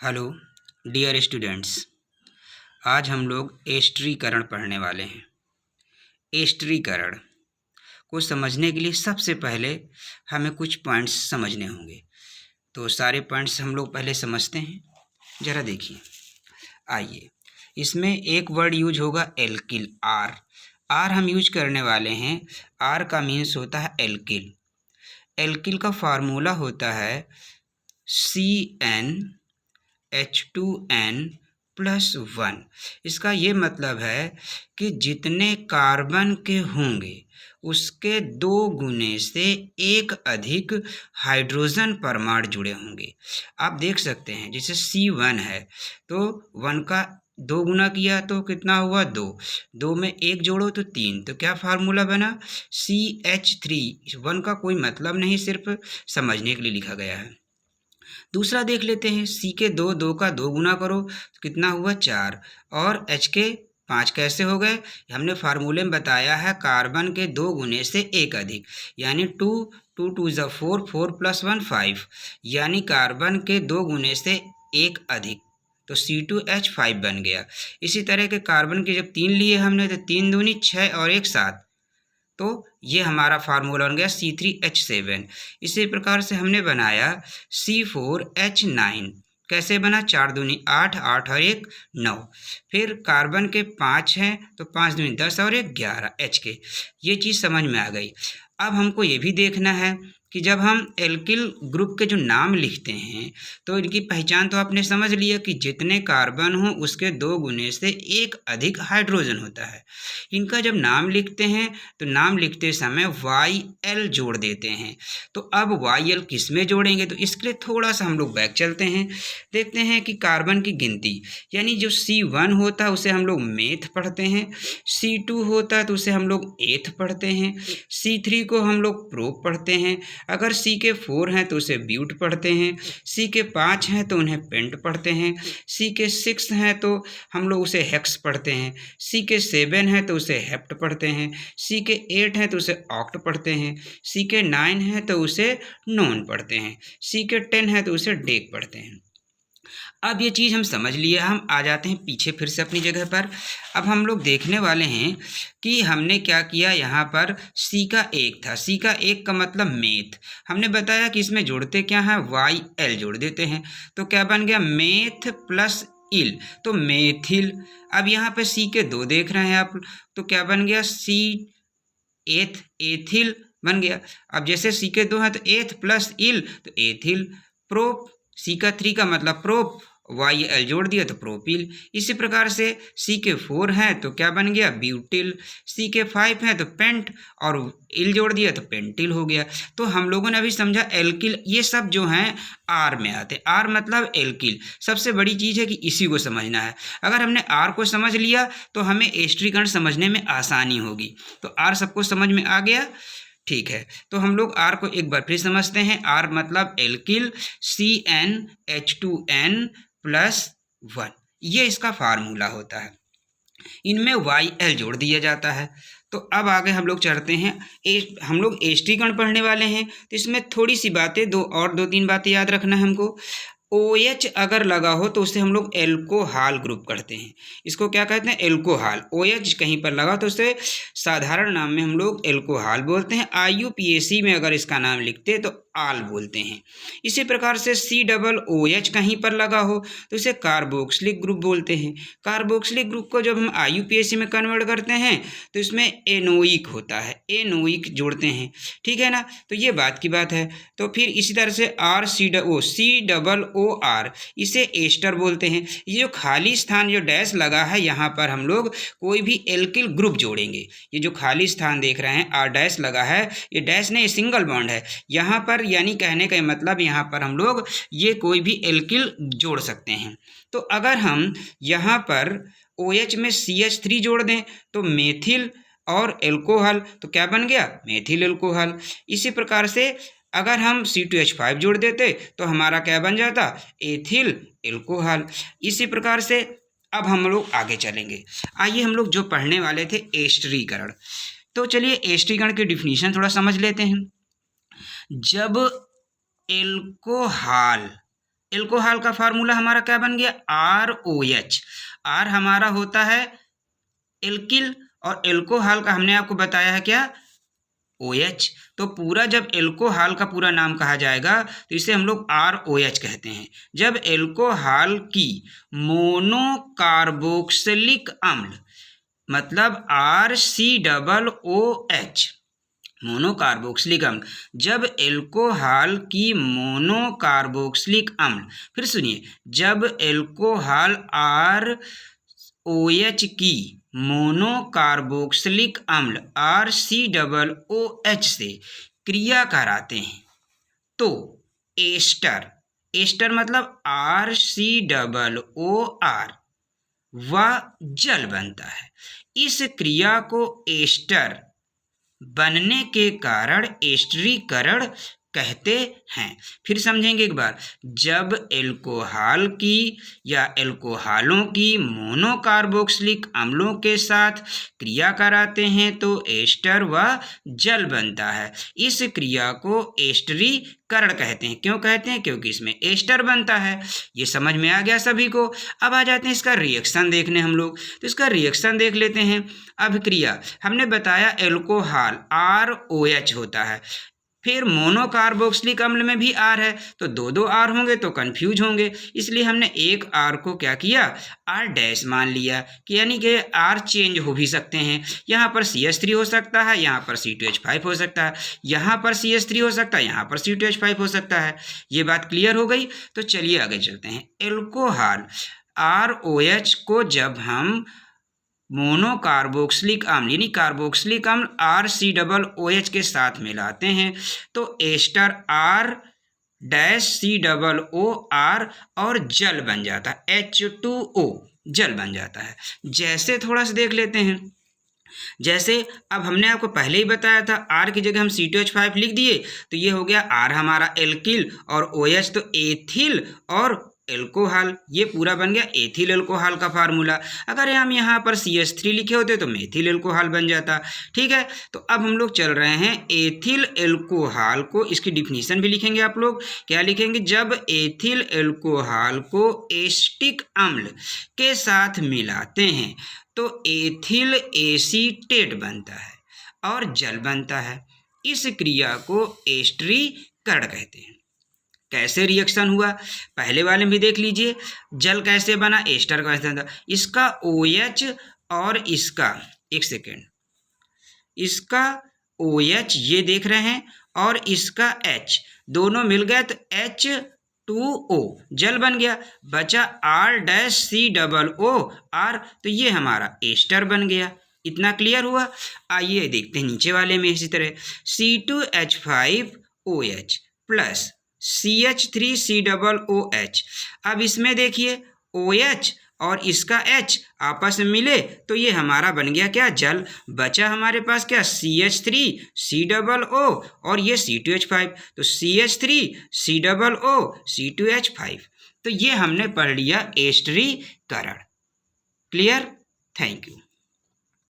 Hello dear students. आज हम लोग एस्टरीकरण पढ़ने वाले हैं। एस्टरीकरण को समझने के लिए सबसे पहले हमें कुछ पॉइंट्स समझने होंगे। तो सारे पॉइंट्स हम लोग पहले समझते हैं। ज़रा देखिए, आइए, इसमें एक वर्ड यूज होगा एल्किल। आर हम यूज करने वाले हैं। आर का मीन्स होता है एल्किल। एल्किल का फार्मूला होता है CnH2n+1। इसका ये मतलब है कि जितने कार्बन के होंगे उसके 2 गुने से एक अधिक हाइड्रोजन परमाणु जुड़े होंगे। आप देख सकते हैं, जैसे C1 है तो 1 का 2 गुना किया तो कितना हुआ 2, 2 में 1 जोड़ो तो 3, तो क्या फार्मूला बना CH3। 1 का कोई मतलब नहीं, सिर्फ समझने के लिए लिखा गया है। दूसरा देख लेते हैं, सी के 2 का 2 गुना करो तो कितना हुआ 4, और एच के 5 कैसे हो गए? हमने फार्मूले में बताया है कार्बन के 2 गुने से एक अधिक, यानी 2 2 2 ज़ा 4, 4 + 1 5, यानी कार्बन के 2 गुने से एक अधिक, तो C2H5 बन गया। इसी तरह के कार्बन के जब 3 लिए हमने तो 3 दूनी 6 और 1 7, तो ये हमारा फार्मूला बन गया C3H7। इसी प्रकार से हमने बनाया C4H9। कैसे बना? 4 दूनी 8, 8 और 1 9। फिर कार्बन के 5 हैं तो 5 दूनी 10 और 1 11 H के। ये चीज़ समझ में आ गई। अब हमको ये भी देखना है कि जब हम एल्किल ग्रुप के जो नाम लिखते हैं तो इनकी पहचान तो आपने समझ लिया कि जितने कार्बन हों उसके 2 गुने से एक अधिक हाइड्रोजन होता है। इनका जब नाम लिखते हैं तो नाम लिखते समय YL जोड़ देते हैं। तो अब YL किस में जोड़ेंगे? तो इसके लिए थोड़ा सा हम लोग बैक चलते हैं, देखते हैं कि कार्बन की गिनती, यानी जो C1 होता है उसे हम लोग मेथ पढ़ते हैं, C2 होता है तो उसे हम लोग एथ पढ़ते हैं, C3 को हम लोग प्रोप पढ़ते हैं, अगर C के 4 हैं तो उसे ब्यूट पढ़ते हैं, C के 5 हैं तो उन्हें पेंट पढ़ते हैं, C के 6 हैं तो हम लोग उसे हेक्स पढ़ते हैं, C के 7 हैं तो उसे हेप्ट पढ़ते हैं, C के 8 हैं तो उसे ऑक्ट पढ़ते हैं, C के 9 हैं तो उसे नोन पढ़ते हैं, C के 10 हैं तो उसे डेक पढ़ते हैं। अब ये चीज़ हम समझ लिए, हम आ जाते हैं पीछे फिर से अपनी जगह पर। अब हम लोग देखने वाले हैं कि हमने क्या किया। यहाँ पर सी का 1 था, सी का 1 का मतलब मेथ। हमने बताया कि इसमें जोड़ते क्या है, YL जोड़ देते हैं, तो क्या बन गया मेथ प्लस इल, तो मेथिल। अब यहाँ पे सी के 2 देख रहे हैं आप, तो क्या बन गया सी एथ, एथिल बन गया। अब जैसे सी के 2 हैं तो एथ प्लस इल तो एथिल। प्रोप, सी का 3 का मतलब प्रोप, YL जोड़ दिया तो प्रोपिल। इसी प्रकार से सी के 4 हैं तो क्या बन गया ब्यूटिल, सी के 5 हैं तो पेंट, और इल जोड़ दिया तो पेंटिल हो गया। तो हम लोगों ने अभी समझा एल्किल, ये सब जो हैं आर में आते। आर मतलब एल्किल। सबसे बड़ी चीज़ है कि इसी को समझना है। अगर हमने आर को समझ लिया तो हमें एस्टरीकरण समझने में आसानी होगी। तो आर सबको समझ में आ गया, ठीक है। तो हम लोग आर को एक बार फिर समझते हैं। आर मतलब एल्किल, CnH2n+1, ये इसका फार्मूला होता है। इनमें YL जोड़ दिया जाता है। तो अब आगे हम लोग चढ़ते हैं। हम लोग एस्टरीकरण पढ़ने वाले हैं, तो इसमें थोड़ी सी बातें, 2-3 बातें याद रखना है हमको। OH अगर लगा हो तो उसे हम लोग एल्कोहाल ग्रुप करते हैं। इसको क्या कहते हैं? एल्कोहाल। OH कहीं पर लगा तो उसे साधारण नाम में हम लोग एल्कोहाल बोलते हैं। IUPAC में अगर इसका नाम लिखते तो आल बोलते हैं। इसी प्रकार से COOH कहीं पर लगा हो तो इसे कार्बोक्सिलिक ग्रुप बोलते हैं। कार्बोक्सिलिक ग्रुप को जब हम IUPAC में कन्वर्ट करते हैं तो इसमें एनोइक होता है, एनोइक जोड़ते हैं, ठीक है ना। तो ये बात की बात है। तो फिर इसी तरह से COOR, इसे एस्टर बोलते हैं। ये जो खाली स्थान जो डैश लगा है यहाँ पर हम लोग कोई भी एल्किल ग्रुप जोड़ेंगे। ये जो खाली स्थान देख रहे हैं R डैश लगा है, ये डैश नहीं, सिंगल बॉन्ड है यहाँ पर, यानी कहने का मतलब यहाँ पर हम लोग ये कोई भी एल्किल जोड़ सकते हैं। तो अगर हम यहाँ पर OH में CH3 जोड़ दें तो मेथिल और एल्कोहल, तो क्या बन गया मेथिल एल्कोहल। इसी प्रकार से अगर हम C2H5 जोड़ देते तो हमारा क्या बन जाता एथिल एल्कोहल। इसी प्रकार से अब हम लोग आगे चलेंगे। आइए हम लोग जो पढ़ने वाले थे एस्टरीकरण, तो चलिए एस्टरीकरण की डिफिनीशन थोड़ा समझ लेते हैं। जब एल्कोहल एल्कोहल का फार्मूला हमारा क्या बन गया, ROH। R हमारा होता है एल्किल और एल्कोहल का हमने आपको बताया है क्या, OH। तो पूरा जब एल्कोहल का पूरा नाम कहा जाएगा तो इसे हम लोग ROH कहते हैं। जब एल्कोहल की मोनोकार्बोक्सिलिक अम्ल मतलब RCOOH, मोनोकार्बोक्सिलिक अम्ल, जब एल्कोहल की मोनोकार्बोक्सिलिक अम्ल, फिर सुनिए, जब एल्कोहल ROH की मोनोकार्बोक्सिलिक अम्ल RCOOH से क्रिया कराते हैं तो एस्टर, एस्टर मतलब RCOOR, वह जल बनता है। इस क्रिया को एस्टर बनने के कारण एस्टरीकरण कहते हैं। फिर समझेंगे एक बार, जब एल्कोहल की या एल्कोहलों की मोनोकार्बोक्सिलिक अम्लों के साथ क्रिया कराते हैं तो एस्टर व जल बनता है। इस क्रिया को एस्टरीकरण कहते हैं। क्यों कहते हैं, क्योंकि इसमें एस्टर बनता है। ये समझ में आ गया सभी को। अब आ जाते हैं इसका रिएक्शन देखने हम लोग, तो इसका रिएक्शन देख लेते हैं। अभिक्रिया हमने बताया एल्कोहल ROH होता है, फिर मोनोकार्बोक्सिलिक अम्ल में भी R है, तो दो R होंगे तो कंफ्यूज होंगे, इसलिए हमने एक R को क्या किया, R' मान लिया कि यानी कि R चेंज हो भी सकते हैं। यहाँ पर CH3 हो सकता है, यहाँ पर C2H5 हो सकता है, यहाँ पर CH3 हो सकता है, यहाँ पर C2H5 हो सकता है। ये बात क्लियर हो गई। तो चलिए आगे चलते हैं। एल्कोहल ROH को जब हम मोनोकार्बोक्सिलिक अम्ल यानी कार्बोक्सिलिक अम्ल RCOOH के साथ मिलाते हैं तो एस्टर R-COOR और जल बन जाता है, H2O, जल बन जाता है। जैसे थोड़ा सा देख लेते हैं, जैसे अब हमने आपको पहले ही बताया था R की जगह हम C2H5 लिख दिए तो ये हो गया R हमारा एल्किल और OH तो एथिल और एल्कोहल, ये पूरा बन गया एथिल एल्कोहल का फार्मूला। अगर हम यहाँ पर CH3 लिखे होते तो मेथिल एल्कोहल बन जाता। ठीक है, तो अब हम लोग चल रहे हैं एथिल एल्कोहल को, इसकी डिफिनीशन भी लिखेंगे आप लोग। क्या लिखेंगे, जब एथिल एल्कोहल को एसिटिक अम्ल के साथ मिलाते हैं तो एथिल एसीटेट बनता है और जल बनता है। इस क्रिया को एस्टरीकरण कहते हैं। कैसे रिएक्शन हुआ, पहले वाले में भी देख लीजिए, जल कैसे बना, एस्टर कैसे बना। इसका OH और इसका, एक सेकेंड, इसका OH ये देख रहे हैं और इसका H दोनों मिल गए तो H2O जल बन गया, बचा R-COOR, तो ये हमारा एस्टर बन गया। इतना क्लियर हुआ। आइए देखते हैं नीचे वाले में। इसी तरह C2H5OH प्लस CH3COOH। अब इसमें देखिए OH और इसका H आपस में मिले तो ये हमारा बन गया क्या, जल। बचा हमारे पास क्या, CH3COO और ये C2H5, तो CH3COO C2H5। तो ये हमने पढ़ लिया एस्टरीकरण। Clear, thank you.